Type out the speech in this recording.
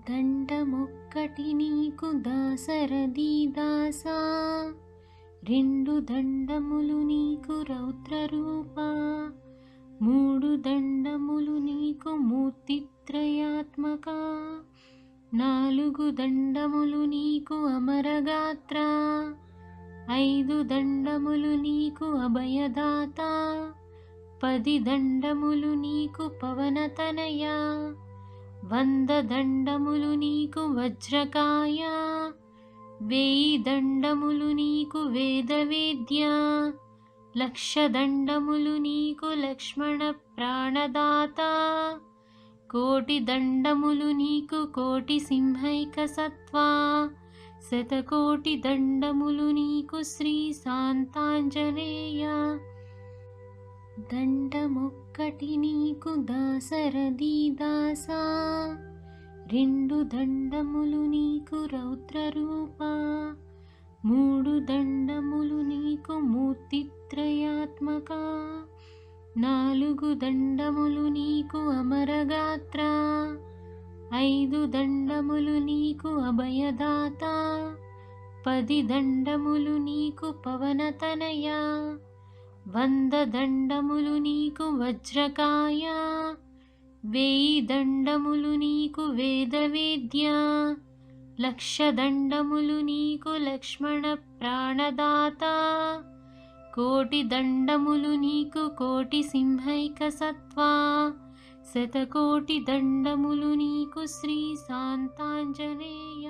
దండమొక్కటి నీకు దాసరథి దాసా, రెండు దండములు నీకు రౌద్రరూపా, మూడు దండములు నీకు మూర్తిత్రయాత్మక, నాలుగు దండములు నీకు అమరగాత్ర, ఐదు దండములు నీకు అభయదాత, 10 దండములు నీకు పవనతనయ, 100 దండములు నీకు వజ్రకాయ, 1000 దండములు నీకు వేదవేద్య, 1,00,000 దండములు నీకు లక్ష్మణ ప్రాణదాత, 1,00,000 దండములు నీకు కోటి సింహైక సత్వా, 1,00,000 దండములు నీకు శ్రీ శాంతాంజనేయ. దండమొక్కటి నీకు దాసరథి దాసా, రెండు దండములు నీకు రౌద్రరూపా, మూడు దండములు నీకు మూర్తిత్రయాత్మక, నాలుగు దండములు నీకు అమరగాత్ర, 5 దండములు నీకు అభయదాత, 10 దండములు నీకు పవనతనయ, 100 దండములు నీకు వజ్రకాయ, 1000 దండములు నీకు వేదవేద్య, 1,00,000 దండములు నీకు లక్ష్మణ ప్రాణదాత, 1,00,000 దండములు నీకు కోటి సింహైక సత్వా, 1,00,000 దండములు నీకు శ్రీ శాంతాంజనేయ.